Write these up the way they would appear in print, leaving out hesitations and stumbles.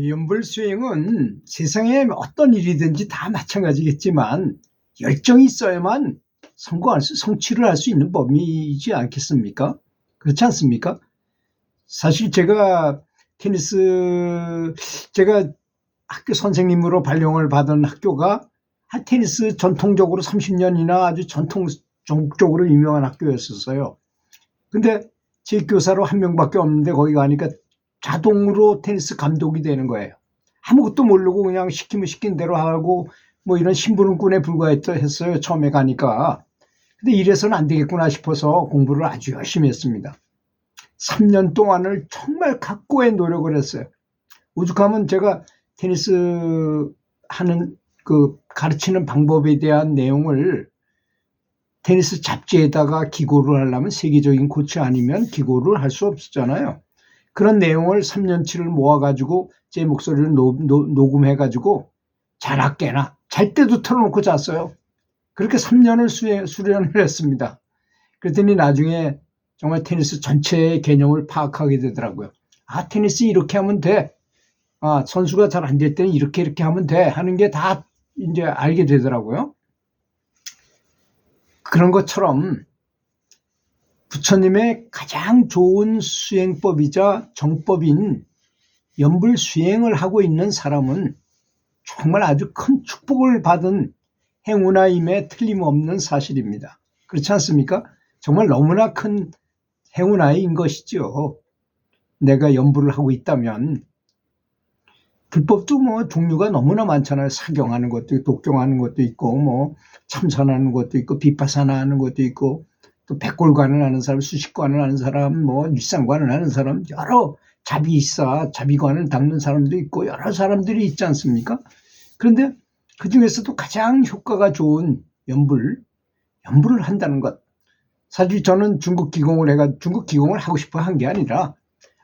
연불 수행은 세상에 어떤 일이든지 다 마찬가지겠지만 열정이 있어야만 성취를 할 수 있는 법이지 않겠습니까? 그렇지 않습니까? 사실 제가 제가 학교 선생님으로 발령을 받은 학교가 테니스 전통적으로 30년이나 아주 전통적으로 유명한 학교였었어요. 근데 제 교사로 한 명밖에 없는데 거기 가니까 자동으로 테니스 감독이 되는 거예요. 아무것도 모르고 그냥 시키면 시킨 대로 하고 뭐 이런 심부름꾼에 불과했어요. 처음에 가니까. 근데 이래서는 안 되겠구나 싶어서 공부를 아주 열심히 했습니다. 3년 동안을 정말 각고의 노력을 했어요. 오죽하면 제가 테니스 하는 가르치는 방법에 대한 내용을 테니스 잡지에다가 기고를 하려면 세계적인 코치 아니면 기고를 할 수 없었잖아요. 그런 내용을 3년치를 모아가지고 제 목소리를 녹음해가지고 자나 깨나 잘 때도 틀어놓고 잤어요. 그렇게 3년을 수련을 했습니다. 그랬더니 나중에 정말 테니스 전체의 개념을 파악하게 되더라고요. 아, 테니스 이렇게 하면 돼. 아, 선수가 잘 안 될 때는 이렇게 하면 돼. 하는 게 다 이제 알게 되더라고요. 그런 것처럼 부처님의 가장 좋은 수행법이자 정법인 연불 수행을 하고 있는 사람은 정말 아주 큰 축복을 받은 행운아임에 틀림없는 사실입니다. 그렇지 않습니까? 정말 너무나 큰 행운아인 것이죠. 내가 연불을 하고 있다면. 불법도 뭐 종류가 너무나 많잖아요. 사경하는 것도 있고, 독경하는 것도 있고, 뭐 참선하는 것도 있고, 비파사나 하는 것도 있고, 또 백골관을 하는 사람, 수식관을 하는 사람, 뭐 일상관을 하는 사람, 여러 자비관을 닦는 사람도 있고 여러 사람들이 있지 않습니까? 그런데 그 중에서도 가장 효과가 좋은 연불을 한다는 것. 사실 저는 중국 기공을 하고 싶어 한 게 아니라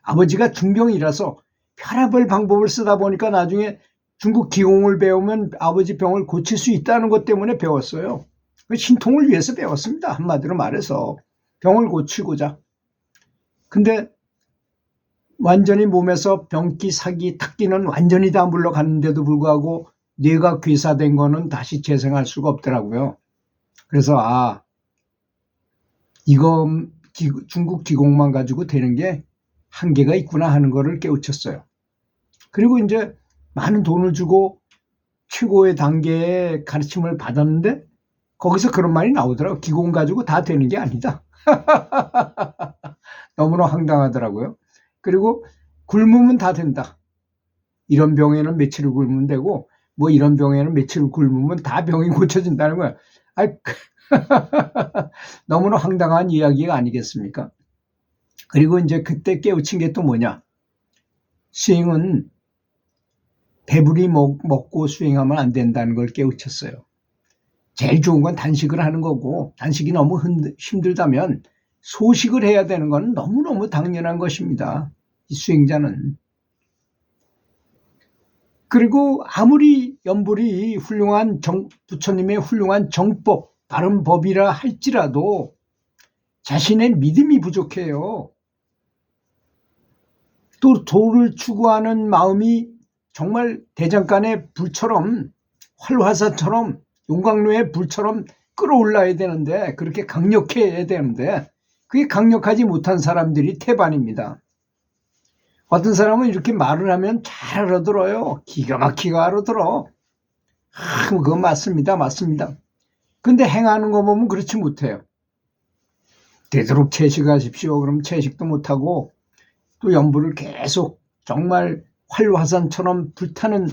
아버지가 중병이라서 별의별 방법을 쓰다 보니까 나중에 중국 기공을 배우면 아버지 병을 고칠 수 있다는 것 때문에 배웠어요. 신통을 위해서 배웠습니다. 한마디로 말해서 병을 고치고자. 근데 완전히 몸에서 병기, 사기, 탁기는 완전히 다 물러갔는데도 불구하고 뇌가 괴사된 거는 다시 재생할 수가 없더라고요. 그래서 이거 중국 기공만 가지고 되는 게 한계가 있구나 하는 거를 깨우쳤어요. 그리고 이제 많은 돈을 주고 최고의 단계의 가르침을 받았는데 거기서 그런 말이 나오더라고요. 기공 가지고 다 되는 게 아니다. 너무나 황당하더라고요. 그리고 굶으면 다 된다. 이런 병에는 며칠을 굶으면 되고 뭐 이런 병에는 며칠을 굶으면 다 병이 고쳐진다는 거야. 너무나 황당한 이야기가 아니겠습니까? 그리고 이제 그때 깨우친 게 또 뭐냐. 수행은 배불리 먹고 수행하면 안 된다는 걸 깨우쳤어요. 제일 좋은 건 단식을 하는 거고 단식이 너무 힘들다면 소식을 해야 되는 건 너무너무 당연한 것입니다. 이 수행자는. 그리고 아무리 연불이 훌륭한 부처님의 훌륭한 정법, 바른 법이라 할지라도 자신의 믿음이 부족해요. 또 도를 추구하는 마음이 정말 대장간의 불처럼 활화산처럼 용광로의 불처럼 끌어올라야 되는데 그렇게 강력해야 되는데 그게 강력하지 못한 사람들이 태반입니다. 어떤 사람은 이렇게 말을 하면 잘 알아들어요. 기가 막히게 알아들어. 그거 맞습니다. 근데 행하는 거 보면 그렇지 못해요. 되도록 채식하십시오. 그럼 채식도 못하고 또 연불을 계속 정말 활화산처럼 불타는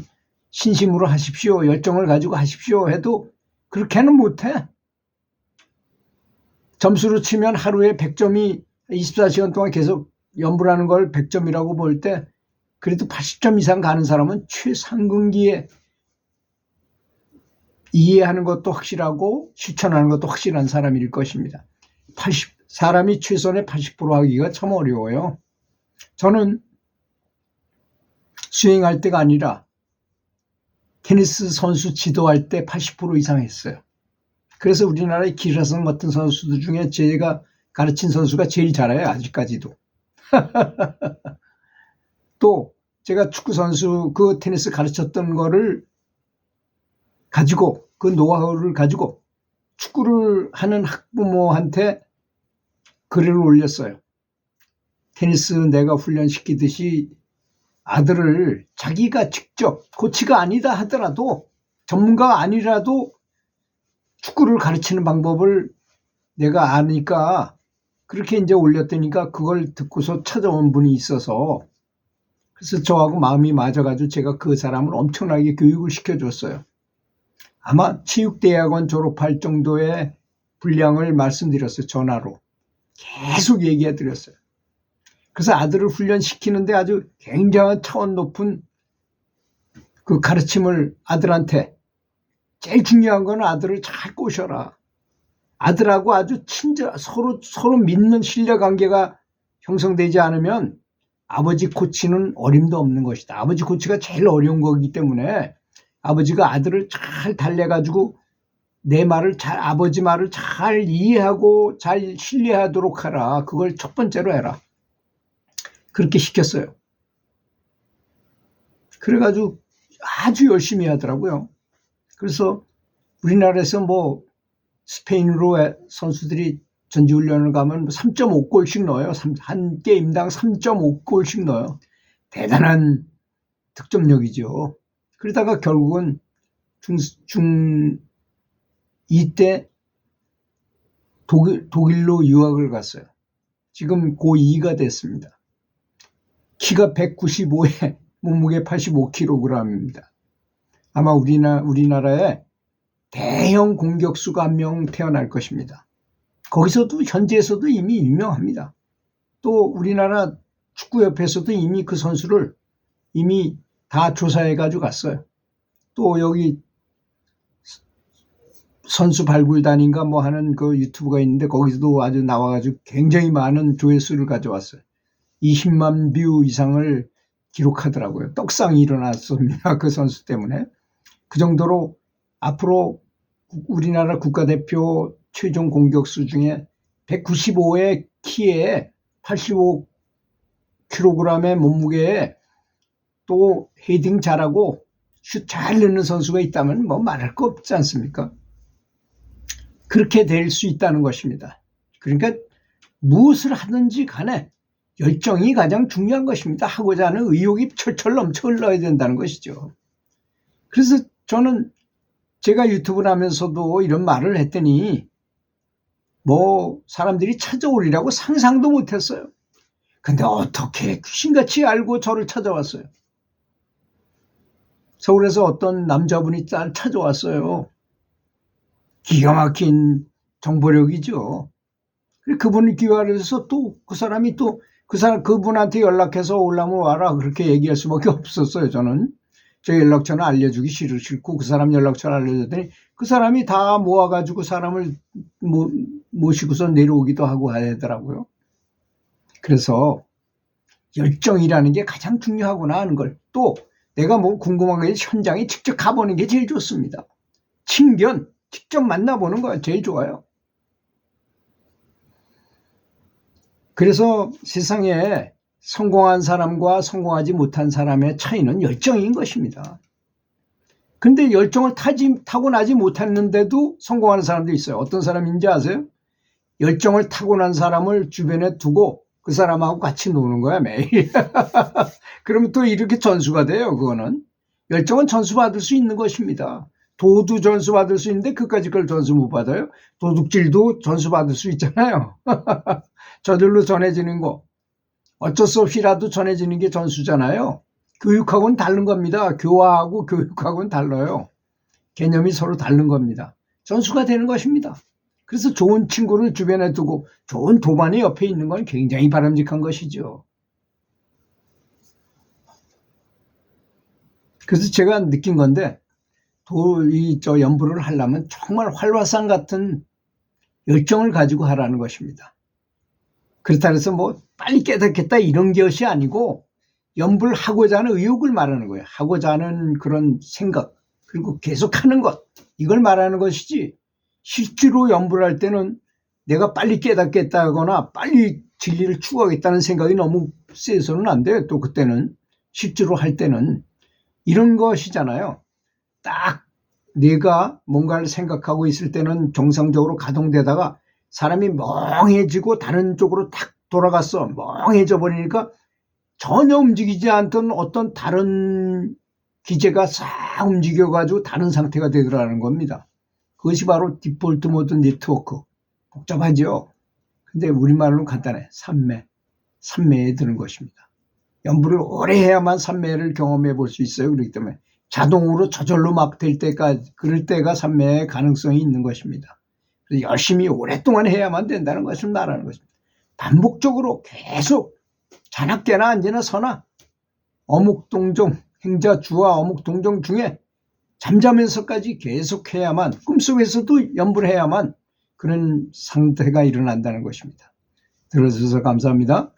신심으로 하십시오. 열정을 가지고 하십시오 해도 그렇게는 못해. 점수로 치면 하루에 100점이 24시간 동안 계속 연불하는 걸 100점이라고 볼 때 그래도 80점 이상 가는 사람은 최상근기에 이해하는 것도 확실하고 실천하는 것도 확실한 사람일 것입니다. 사람이 최선의 80% 하기가 참 어려워요. 저는 수행할 때가 아니라 테니스 선수 지도할 때 80% 이상 했어요. 그래서 우리나라의 기라성 같은 선수들 중에 제가 가르친 선수가 제일 잘해요. 아직까지도. 또 제가 축구 선수 그 테니스 가르쳤던 거를 가지고 그 노하우를 가지고 축구를 하는 학부모한테 글을 올렸어요. 테니스 내가 훈련시키듯이 아들을 자기가 직접 코치가 아니다 하더라도 전문가가 아니라도 축구를 가르치는 방법을 내가 아니까 그렇게 이제 올렸더니까 그걸 듣고서 찾아온 분이 있어서 그래서 저하고 마음이 맞아가지고 제가 그 사람을 엄청나게 교육을 시켜줬어요. 아마 체육대학원 졸업할 정도의 분량을 말씀드렸어요. 전화로. 계속 얘기해드렸어요. 그래서 아들을 훈련시키는데 아주 굉장한 차원 높은 그 가르침을 아들한테 제일 중요한 건 아들을 잘 꼬셔라. 아들하고 아주 친절, 서로 믿는 신뢰관계가 형성되지 않으면 아버지 코치는 어림도 없는 것이다. 아버지 코치가 제일 어려운 거기 때문에 아버지가 아들을 잘 달래가지고 내 말을 아버지 말을 잘 이해하고 잘 신뢰하도록 하라. 그걸 첫 번째로 해라. 그렇게 시켰어요. 그래가지고 아주 열심히 하더라고요. 그래서 우리나라에서 뭐 스페인으로 선수들이 전지훈련을 가면 3.5골씩 넣어요. 한 게임당 3.5골씩 넣어요. 대단한 득점력이죠. 그러다가 결국은 중2 때 독일로 유학을 갔어요. 지금 고2가 됐습니다. 키가 195에 몸무게 85kg입니다. 아마 우리나라에 대형 공격수가 한 명 태어날 것입니다. 거기서도 현지에서도 이미 유명합니다. 또 우리나라 축구협회에서도 이미 그 선수를 이미 다 조사해가지고 갔어요. 또 여기 선수 발굴단인가 뭐 하는 그 유튜브가 있는데 거기서도 아주 나와가지고 굉장히 많은 조회수를 가져왔어요. 20만 뷰 이상을 기록하더라고요. 떡상이 일어났습니다. 그 선수 때문에. 그 정도로 앞으로 우리나라 국가대표 최종 공격수 중에 195의 키에 85kg의 몸무게에 또 헤딩 잘하고 슛 잘 넣는 선수가 있다면 뭐 말할 거 없지 않습니까? 그렇게 될 수 있다는 것입니다. 그러니까 무엇을 하든지 간에 열정이 가장 중요한 것입니다. 하고자 하는 의욕이 철철 넘쳐 흘러야 된다는 것이죠. 그래서 저는 제가 유튜브를 하면서도 이런 말을 했더니 뭐 사람들이 찾아오리라고 상상도 못했어요. 근데 어떻게 귀신같이 알고 저를 찾아왔어요. 서울에서 어떤 남자분이 찾아왔어요. 기가 막힌 정보력이죠. 그분이 기회를 해서 또 그분한테 연락해서 올라오면 와라 그렇게 얘기할 수밖에 없었어요. 저는 제 연락처는 알려주기 싫고 그 사람 연락처를 알려줬더니 그 사람이 다 모아가지고 사람을 모시고서 내려오기도 하고 하더라고요. 그래서 열정이라는 게 가장 중요하구나 하는 걸 또 내가 뭐 궁금한 게 현장에 직접 가보는 게 제일 좋습니다. 친견 직접 만나보는 거가 제일 좋아요. 그래서 세상에 성공한 사람과 성공하지 못한 사람의 차이는 열정인 것입니다. 근데 열정을 타고나지 못했는데도 성공하는 사람도 있어요. 어떤 사람인지 아세요? 열정을 타고난 사람을 주변에 두고 그 사람하고 같이 노는 거야 매일. 그러면 또 이렇게 전수가 돼요. 그거는 열정은 전수받을 수 있는 것입니다. 도도 전수받을 수 있는데 그까짓 걸 전수 못 받아요. 도둑질도 전수받을 수 있잖아요. 저절로 전해지는 거 어쩔 수 없이라도 전해지는 게 전수잖아요. 교육하고는 다른 겁니다. 교화하고 교육하고는 달라요. 개념이 서로 다른 겁니다. 전수가 되는 것입니다. 그래서 좋은 친구를 주변에 두고 좋은 도반이 옆에 있는 건 굉장히 바람직한 것이죠. 그래서 제가 느낀 건데 연부를 하려면 정말 활화산 같은 열정을 가지고 하라는 것입니다. 그렇다 해서 뭐 빨리 깨닫겠다 이런 것이 아니고 연부를 하고자 하는 의욕을 말하는 거예요. 하고자 하는 그런 생각 그리고 계속하는 것 이걸 말하는 것이지 실제로 연부를 할 때는 내가 빨리 깨닫겠다거나 빨리 진리를 추구하겠다는 생각이 너무 세서는 안 돼요. 또 그때는 실제로 할 때는 이런 것이잖아요. 딱 내가 뭔가를 생각하고 있을 때는 정상적으로 가동되다가 사람이 멍해지고 다른 쪽으로 탁 돌아갔어. 멍해져 버리니까 전혀 움직이지 않던 어떤 다른 기제가 싹 움직여가지고 다른 상태가 되더라는 겁니다. 그것이 바로 디폴트 모드 네트워크. 복잡하죠. 근데 우리말로는 간단해. 삼매에 드는 것입니다. 연불을 오래 해야만 삼매를 경험해 볼 수 있어요. 그렇기 때문에 자동으로 저절로 막 될 때까지, 그럴 때가 삼매의 가능성이 있는 것입니다. 그래서 열심히 오랫동안 해야만 된다는 것을 말하는 것입니다. 반복적으로 계속 자나깨나 앉으나 서나 어묵동정, 행자 주와 어묵동정 중에 잠자면서까지 계속 해야만, 꿈속에서도 연불해야만 그런 상태가 일어난다는 것입니다. 들어주셔서 감사합니다.